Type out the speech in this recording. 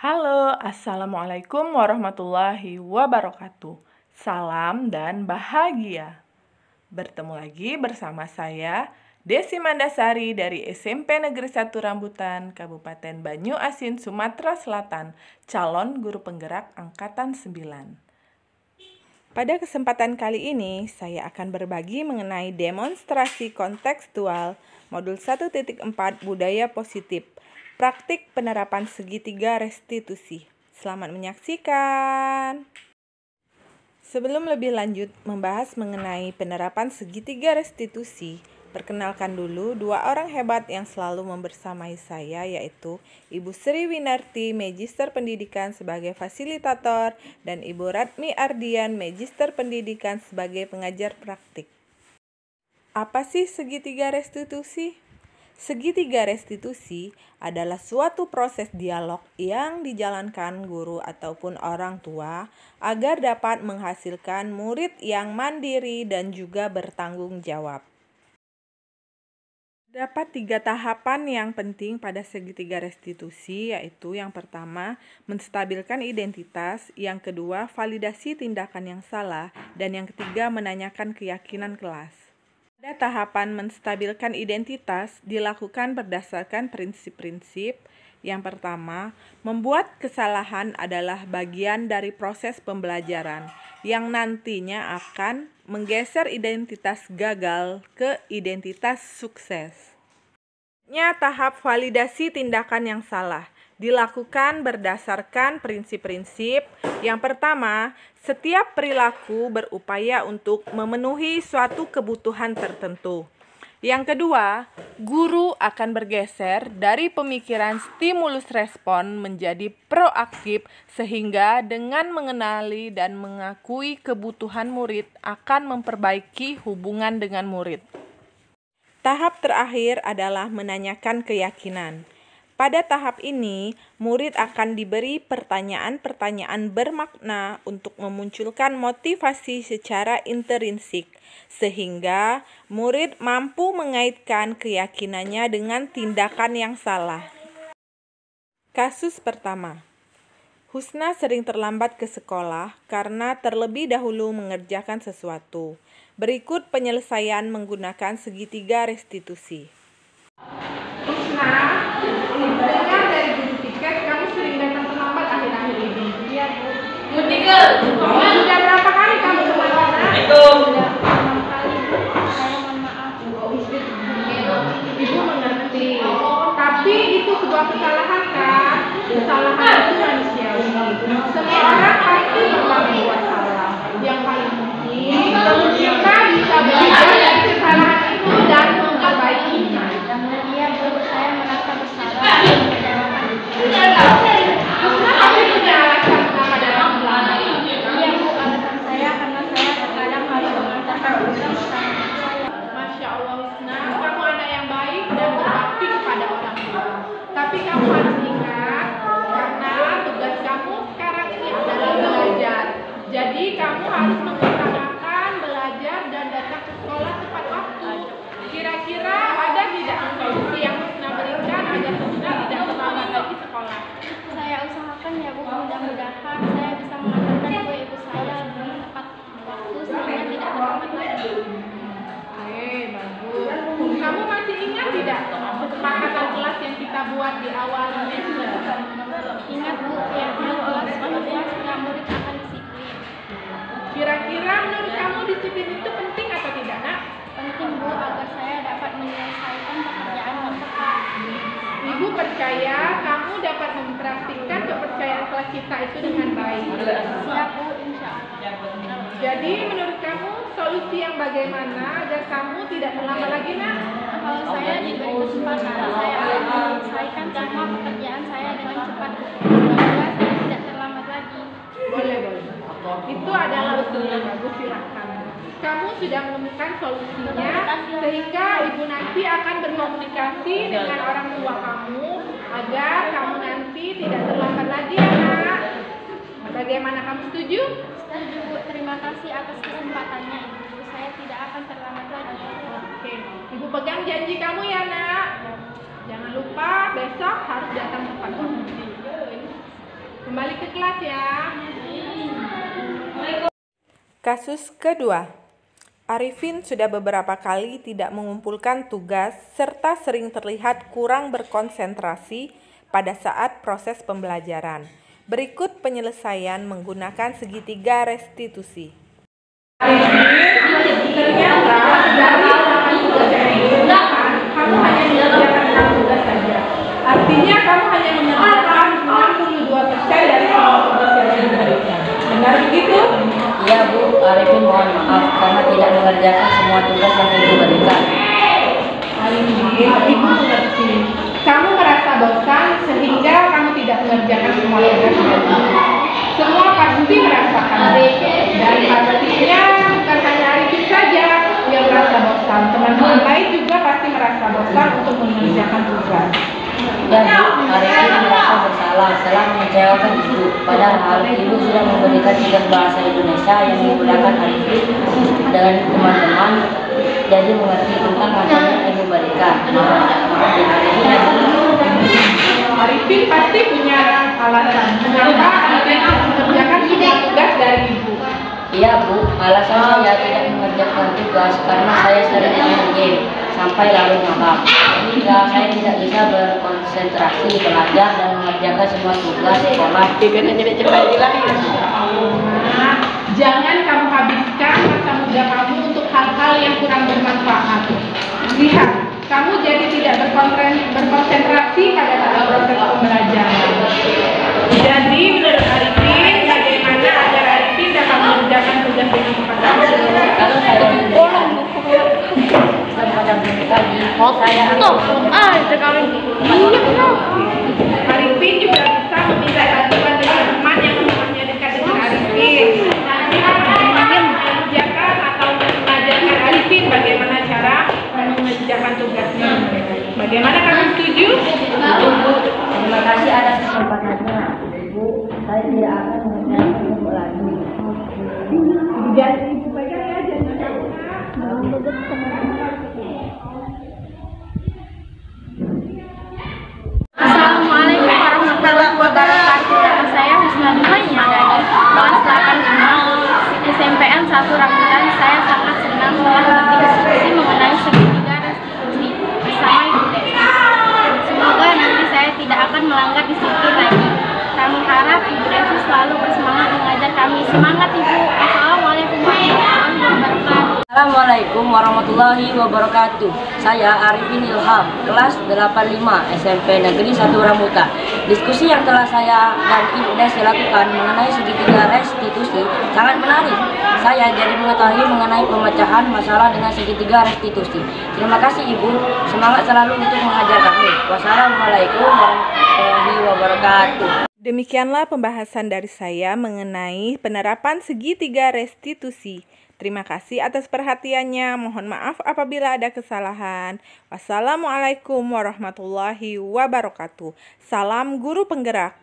Halo, Assalamualaikum warahmatullahi wabarakatuh. Salam dan bahagia. Bertemu lagi bersama saya, Desi Mandasari dari SMP Negeri 1 Rambutan, Kabupaten Banyu Asin, Sumatera Selatan, calon guru penggerak Angkatan 9. Pada kesempatan kali ini, saya akan berbagi mengenai demonstrasi kontekstual Modul 1.4 Budaya Positif, praktik penerapan segitiga restitusi. Selamat menyaksikan. Sebelum lebih lanjut membahas mengenai penerapan segitiga restitusi, perkenalkan dulu dua orang hebat yang selalu membersamai saya, yaitu Ibu Sri Winarti, Magister Pendidikan sebagai fasilitator, dan Ibu Ratmi Ardian, Magister Pendidikan sebagai pengajar praktik. Apa sih segitiga restitusi? Segitiga restitusi adalah suatu proses dialog yang dijalankan guru ataupun orang tua agar dapat menghasilkan murid yang mandiri dan juga bertanggung jawab. Terdapat 3 tahapan yang penting pada segitiga restitusi, yaitu yang pertama, menstabilkan identitas, yang kedua, validasi tindakan yang salah, dan yang ketiga, menanyakan keyakinan kelas. Pada tahapan menstabilkan identitas dilakukan berdasarkan prinsip-prinsip. Yang pertama, membuat kesalahan adalah bagian dari proses pembelajaran yang nantinya akan menggeser identitas gagal ke identitas sukses. Tahap validasi tindakan yang salah dilakukan berdasarkan prinsip-prinsip. Yang pertama, setiap perilaku berupaya untuk memenuhi suatu kebutuhan tertentu. Yang kedua, guru akan bergeser dari pemikiran stimulus respon menjadi proaktif sehingga dengan mengenali dan mengakui kebutuhan murid akan memperbaiki hubungan dengan murid. Tahap terakhir adalah menanyakan keyakinan. Pada tahap ini, murid akan diberi pertanyaan-pertanyaan bermakna untuk memunculkan motivasi secara intrinsik, sehingga murid mampu mengaitkan keyakinannya dengan tindakan yang salah. Kasus pertama, Husna sering terlambat ke sekolah karena terlebih dahulu mengerjakan sesuatu. Berikut penyelesaian menggunakan segitiga restitusi. Husna, dengar dari guru tiket kamu sering datang terlambat akhir-akhir ini. Iya, Bu. Guru tiket, sudah berapa kali kamu terlambat? Itu. Sudah 6 kali, Bu. Saya mohon maaf. Ibu mengerti. Tapi itu sebuah kesalahan kan? Kesalahan itu manusiawi. Semua orang pasti pernah membuat salah. Yang paling penting kita bisa belajar dari kesalahan itu dan memperbaikinya. Iya, Bu. Saya merasa bersalah dan mengecewakan. Husna, kamu punya alasan kenapa datang terlambat? Iya, Bu. Alasan saya karena saya terkadang harus mengantarkan program bersama ibu saya. Masya Allah, Husna, kamu anak yang baik dan berbakti kepada orang tua. Tapi kamu harus ingat, karena tugas kamu sekarang ini adalah belajar. Jadi kamu harus mengutamakan belajar dan datang ke sekolah tepat waktu. Kira-kira ada tidak solusi yang Husna berikan agar Husna tidak terlambat lagi sekolah? Saya usahakan ya, Bu. Mudah-mudahan saya bisa mengantarkan ibu saya tepat waktu sehingga tidak terlambat lagi. Oke, bagus. Kamu masih ingat tidak kesepakatan kelas yang kita buat di awal semester? Ingat, Bu, keyakinan kelas bahwa setiap murid akan disiplin. Kira-kira menurut kamu disiplin itu penting atau tidak, Nak? Penting, Bu, agar saya dapat menyelesaikan pekerjaan yang tepat. Ibu percaya kamu dapat mempraktikkan kepercayaan kelas kita itu dengan baik. Siap, Bu, insya Allah. Jadi menurut kamu solusi yang bagaimana agar kamu tidak terlambat lagi, Nak? Kalau saya diberi kesempatan, saya akan menyelesaikan semua pekerjaan saya dengan cepat sehingga saya tidak terlambat lagi. Boleh. Itu adalah usul yang bagus, silakan. Kamu sudah menemukan solusinya sehingga ibu nanti akan berkomunikasi dengan orang tua kamu agar kamu nanti tidak terlambat lagi, ya, Nak. Bagaimana, kamu setuju? Setuju, Bu. Terima kasih atas kesempatannya, Ibu. Saya tidak akan terlambat lagi. Oke, Ibu pegang janji kamu ya, Nak. Jangan lupa besok harus datang tepat waktu. Kembali ke kelas ya. Kasus kedua. Arifin sudah beberapa kali tidak mengumpulkan tugas serta sering terlihat kurang berkonsentrasi pada saat proses pembelajaran. Berikut penyelesaian menggunakan segitiga restitusi. Ternyata dari kamu hanya mengerjakan 6 tugas saja. Artinya kamu hanya mengerjakan 62% dari semua tugas yang diberikan. Benar begitu? Iya Bu, Arifin mohon maaf karena tidak mengerjakan semua tugas yang Ibu berikan. Ibu mengerti. Kamu merasa bosan sehingga kamu tidak mengerjakan semua tugas lagi. Semua pasti merasakan. Dan pastinya bukan hanya Arifin saja yang merasa bosan. Teman-teman lain juga pasti merasa bosan untuk mengerjakan tugas. Ya Bu, Arifin merasa bersalah telah mengecewakan Ibu. Padahal Ibu sudah memberikan tugas bahasa Indonesia yang menggunakan Arifin dengan teman-teman, jadi mengerti tentang materi yang Ibu berikan. Arifin pasti punya alasan mengapa Arifin mengerjakan semua tugas dari Ibu. Iya Bu, alasan saya tidak mengerjakan tugas karena saya sering main game sampai larut malam, sehingga saya tidak bisa berkonsentrasi belajar dan mengerjakan semua tugas sekolah. Jangan kamu habiskan masa muda kamu untuk hal-hal yang kurang bermanfaat. Lihat, kamu jadi tidak berkonsentrasi pada saat proses pembelajaran. Jadi menurut Arifin, bagaimana agar Arifin dapat mengerjakan tugas dengan cepat? Kalau saya Arifin juga bisa meminta bantuan dari teman yang rumahnya dekat dengan Arifin. Nanti mengerjakan atau mengajarkan Arifin bagaimana cara mengerjakan tugasnya. Bagaimana, kamu setuju? Terima kasih atas kesempatannya Ibu. Saya tidak akan mengerjakan Ibu lagi. Jadi supaya ya jangan kamu. Assalamualaikum warahmatullahi wabarakatuh. Nama saya Husna Duhani Madani, kelas 85 SMPN 1 Rambutan. Saya sangat senang telah berdiskusi mengenai segitiga restitusi bersama Ibu Desi. Semoga nanti saya tidak akan melanggar disiplin lagi. Kami harap Ibu Desi selalu bersemangat mengajar kami. Semangat Ibu. Assalamualaikum warahmatullahi wabarakatuh. Assalamualaikum warahmatullahi wabarakatuh. Saya Arifin Ilham, kelas 85 SMP Negeri 1 Rambutan. Diskusi yang telah saya dan Ibu Desi lakukan mengenai segitiga restitusi sangat menarik. Saya jadi mengetahui mengenai pemecahan masalah dengan segitiga restitusi. Terima kasih Ibu, semangat selalu untuk mengajar kami. Wassalamualaikum warahmatullahi wabarakatuh. Demikianlah pembahasan dari saya mengenai penerapan segitiga restitusi. Terima kasih atas perhatiannya. Mohon maaf apabila ada kesalahan. Wassalamualaikum warahmatullahi wabarakatuh. Salam guru penggerak.